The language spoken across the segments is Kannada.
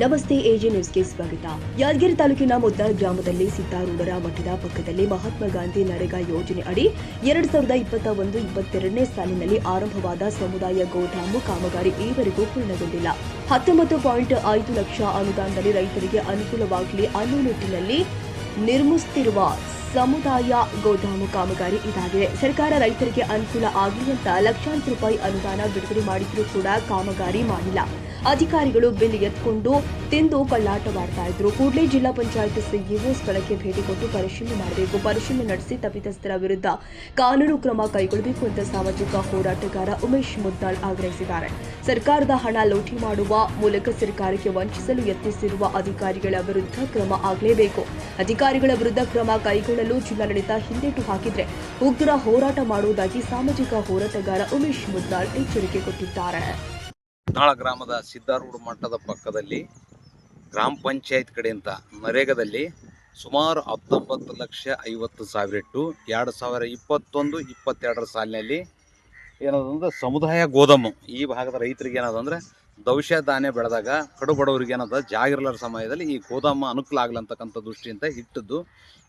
ನಮಸ್ತೆ ಎಜೆ ನ್ಯೂಸ್ಗೆ ಸ್ವಾಗತ. ಯಾದಗಿರಿ ತಾಲೂಕಿನ ಮುದ್ದಾಳ್ ಗ್ರಾಮದಲ್ಲಿ ಸಿದ್ದಾರೂಢರ ಮಠದ ಪಕ್ಕದಲ್ಲಿ ಮಹಾತ್ಮ ಗಾಂಧಿ ನರೇಗಾ ಯೋಜನೆ ಅಡಿ 2021-22ನೇ ಸಾಲಿನಲ್ಲಿ ಆರಂಭವಾದ ಸಮುದಾಯ ಗೋದಾಮು ಕಾಮಗಾರಿ ಈವರೆಗೂ ಪೂರ್ಣಗೊಂಡಿಲ್ಲ. 19.5 ಲಕ್ಷ ಅನುದಾನದಲ್ಲಿ ರೈತರಿಗೆ ಅನುಕೂಲವಾಗಲಿ ಅನ್ನೋ ನಿಟ್ಟಿನಲ್ಲಿ ನಿರ್ಮಿಸುತ್ತಿರುವ ಸಮುದಾಯ ಗೋದಾಮು ಕಾಮಗಾರಿ ಇದಾಗಿದೆ. ಸರ್ಕಾರ ರೈತರಿಗೆ ಅನುಕೂಲ ಆಗಲಿ ಅಂತ ಲಕ್ಷಾಂತರ ರೂಪಾಯಿ ಅನುದಾನ ಬಿಡುಗಡೆ ಮಾಡಿದ್ರೂ ಕೂಡ ಕಾಮಗಾರಿ ಮಾಡಿಲ್ಲ. ಅಧಿಕಾರಿಗಳು ಬಿಲ್ ಎತ್ಕೊಂಡು ತಿಂದು ಕಳ್ಳಾಟವಾಡ್ತಾ ಇದ್ರು. ಕೂಡಲೇ ಜಿಲ್ಲಾ ಪಂಚಾಯತ್ ಸಿಇಒ ಸ್ಥಳಕ್ಕೆ ಭೇಟಿ ಕೊಟ್ಟು ಪರಿಶೀಲನೆ ಮಾಡಬೇಕು. ಪರಿಶೀಲನೆ ನಡೆಸಿ ತಪ್ಪಿತಸ್ಥರ ವಿರುದ್ಧ ಕಾನೂನು ಕ್ರಮ ಕೈಗೊಳ್ಳಬೇಕು ಅಂತ ಸಾಮಾಜಿಕ ಹೋರಾಟಗಾರ ಉಮೇಶ್ ಮುದ್ದಾಳ್ ಆಗ್ರಹಿಸಿದ್ದಾರೆ. ಸರ್ಕಾರದ ಹಣ ಲೂಟಿ ಮಾಡುವ ಮೂಲಕ ಸರ್ಕಾರಕ್ಕೆ ವಂಚಿಸಲು ಯತ್ನಿಸಿರುವ ಅಧಿಕಾರಿಗಳ ವಿರುದ್ಧ ಕ್ರಮ ಆಗಲೇಬೇಕು. ಅಧಿಕಾರಿಗಳ ವಿರುದ್ಧ ಕ್ರಮ ಕೈಗೊಳ್ಳಲು ಜಿಲ್ಲಾಡಳಿತ ಹಿಂದೇಟು ಹಾಕಿದ್ರೆ ಉಗ್ರ ಹೋರಾಟ ಮಾಡುವುದಾಗಿ ಸಾಮಾಜಿಕ ಹೋರಾಟಗಾರ ಉಮೇಶ್ ಮುದ್ದಾಳ್ ಎಚ್ಚರಿಕೆ ಕೊಟ್ಟಿದ್ದಾರೆ. ಮುದ್ದಾಳ ಗ್ರಾಮದ ಸಿದ್ದಾರೂಢ ಮಠದ ಪಕ್ಕದಲ್ಲಿ ಗ್ರಾಮ ಪಂಚಾಯತ್ ಕಡೆಯಿಂದ ನರೇಗಾದಲ್ಲಿ ಸುಮಾರು 19,50,000 ಇಟ್ಟು 2021-22 ಸಾಲಿನಲ್ಲಿ ಏನದಂದ್ರೆ ಸಮುದಾಯ ಗೋದಾಮು ಈ ಭಾಗದ ರೈತರಿಗೆ ಏನದಂದ್ರೆ ದವಸ ಧಾನ್ಯ ಬೆಳೆದಾಗ ಕಡು ಬಡವರಿಗೆ ಏನದ ಜಾಗಿರಲಾರ ಸಮಯದಲ್ಲಿ ಈ ಗೋದಾಮ ಅನುಕೂಲ ಆಗ್ಲಂತಕ್ಕಂಥ ದೃಷ್ಟಿಯಿಂದ ಇಟ್ಟದ್ದು.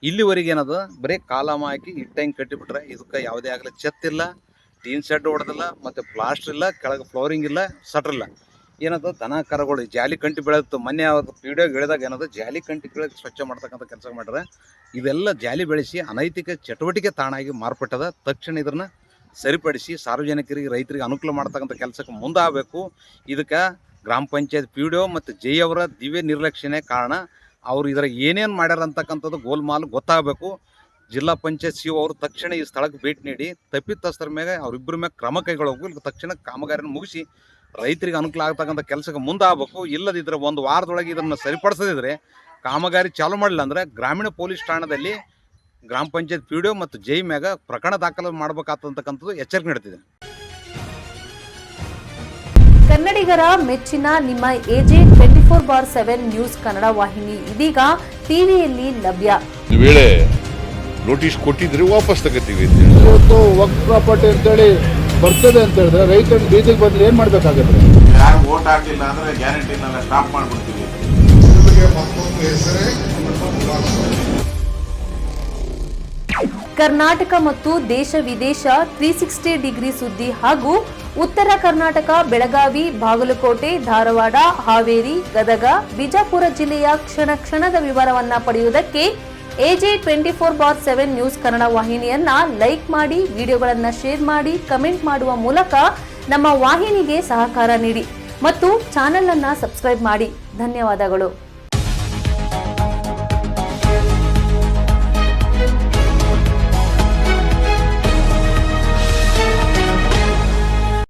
ಇಲ್ಲಿವರೆಗೆ ಏನದ ಬರೀ ಕಾಲಮ ಹಾಕಿ ಇಟ್ಟಂಗೆ ಕಟ್ಟಿಬಿಟ್ರೆ ಇದಕ್ಕೆ ಯಾವುದೇ ಆಗಲಿ ಚೆತ್ತಿಲ್ಲ, ಟೀನ್ ಶೆಡ್ ಹೊಡೆದಿಲ್ಲ, ಮತ್ತು ಪ್ಲಾಸ್ಟರ್ ಇಲ್ಲ, ಕೆಳಗೆ ಫ್ಲೋರಿಂಗ್ ಇಲ್ಲ, ಸಟ್ರ್ ಇಲ್ಲ. ಏನದ ದನ ಕರಗಳು ಜಾಲಿ ಕಂಟಿ ಬೆಳೆದಿತ್ತು. ಮೊನ್ನೆ ವಿಡಿಯೋ ಹೇಳಿದಾಗ ಏನದ ಜಾಲಿ ಕಂಟಿ ಬೆಳೆದು ಸ್ವಚ್ಛ ಮಾಡ್ತಕ್ಕಂಥ ಕೆಲಸ ಮಾಡ್ರೆ ಇವೆಲ್ಲ ಜಾಲಿ ಬೆಳೆಸಿ ಅನೈತಿಕ ಚಟುವಟಿಕೆ ತಾಣಾಗಿ ಮಾರ್ಪಟ್ಟದ. ತಕ್ಷಣ ಇದನ್ನ ಸರಿಪಡಿಸಿ ಸಾರ್ವಜನಿಕರಿಗೆ ರೈತರಿಗೆ ಅನುಕೂಲ ಮಾಡ್ತಕ್ಕಂಥ ಕೆಲಸಕ್ಕೆ ಮುಂದಾಗಬೇಕು. ಇದಕ್ಕೆ ಗ್ರಾಮ ಪಂಚಾಯತ್ PDO ಮತ್ತು ಜೈ ಅವರ ದಿವ್ಯ ನಿರ್ಲಕ್ಷ್ಯನೇ ಕಾರಣ. ಅವರು ಇದರ ಏನೇನು ಮಾಡ್ಯಾರ ಅಂತಕ್ಕಂಥದ್ದು ಗೋಲ್ಮಾಲ್ ಗೊತ್ತಾಗಬೇಕು. ಜಿಲ್ಲಾ ಪಂಚಾಯತ್ CEO ಅವರು ತಕ್ಷಣ ಈ ಸ್ಥಳಕ್ಕೆ ಭೇಟಿ ನೀಡಿ ತಪ್ಪಿತಸ್ಥರ ಮೇಲೆ ಅವರಿಬ್ಬರ ಮೇಲೆ ಕ್ರಮ ಕೈಗೊಳ್ಳಬೇಕು. ತಕ್ಷಣ ಕಾಮಗಾರಿನ ಮುಗಿಸಿ ರೈತರಿಗೆ ಅನುಕೂಲ ಆಗ್ತಕ್ಕಂಥ ಕೆಲಸಕ್ಕೆ ಮುಂದಾಗಬೇಕು. ಇಲ್ಲದಿದ್ದರೆ ಒಂದು ವಾರದೊಳಗೆ ಇದನ್ನು ಸರಿಪಡಿಸದಿದ್ರೆ ಕಾಮಗಾರಿ ಚಾಲೂ ಮಾಡಲಿಲ್ಲ ಅಂದರೆ ಗ್ರಾಮೀಣ ಪೊಲೀಸ್ ಠಾಣೆಯಲ್ಲಿ ಗ್ರಾಮ ಪಂಚಾಯತ್ PDO ಮತ್ತು ಜೈ ಮ್ಯಾಗ ಪ್ರಕರಣ ದಾಖಲು ಮಾಡಬೇಕಾಗ್ತಕ್ಕಂಥದ್ದು ಎಚ್ಚರಿಕೆ ನೀಡುತ್ತಿದೆ. ಕನ್ನಡಿಗರ ಮೆಚ್ಚಿನ ನಿಮ್ಮ AJ 24/7 ನ್ಯೂಸ್ ಕನ್ನಡ ವಾಹಿನಿ ಇದೀಗ ಟಿವಿಯಲ್ಲಿ ಲಭ್ಯ. ವೇಳೆ ನೋಟಿಸ್ ಕೊಟ್ಟಿದ್ರೆ ವಾಪಸ್ ತಗೋತೀವಿ. ಇವತ್ತು ವಕ್ಫ್ ಪ್ರಾಪರ್ಟಿ ಅಂತೇಳಿ ಬರ್ತದೆ ಅಂತ ಹೇಳಿದ್ರೆ ರೈತರು ಬೀದಿಗೆ ಬಂದ್ರೆ ಏನ್ ಮಾಡ್ಬೇಕಾಗತ್ತೆ? ಯಾರು ವೋಟ್ ಹಾಕಿಲ್ಲ ಅಂದ್ರೆ ಗ್ಯಾರಂಟಿನೆಲ್ಲ ಸ್ಟಾಪ್ ಮಾಡ್ಬಿಡ್ತೀವಿ. ಕರ್ನಾಟಕ ಮತ್ತು ದೇಶ ವಿದೇಶ 360 ಡಿಗ್ರಿ ಸುದ್ದಿ ಹಾಗೂ ಉತ್ತರ ಕರ್ನಾಟಕ, ಬೆಳಗಾವಿ, ಬಾಗಲಕೋಟೆ, ಧಾರವಾಡ, ಹಾವೇರಿ, ಗದಗ, ಬಿಜಾಪುರ ಜಿಲ್ಲೆಯ ಕ್ಷಣ ಕ್ಷಣದ ವಿವರವನ್ನ ಪಡೆಯುವುದಕ್ಕೆ AJ 24/7 ನ್ಯೂಸ್ ಕನ್ನಡ ವಾಹಿನಿಯನ್ನ ಲೈಕ್ ಮಾಡಿ, ವಿಡಿಯೋಗಳನ್ನ ಶೇರ್ ಮಾಡಿ, ಕಮೆಂಟ್ ಮಾಡುವ ಮೂಲಕ ನಮ್ಮ ವಾಹಿನಿಗೆ ಸಹಕಾರ ನೀಡಿ ಮತ್ತು ಚಾನೆಲ್ ಅನ್ನ ಸಬ್ಸ್ಕ್ರೈಬ್ ಮಾಡಿ. ಧನ್ಯವಾದಗಳು.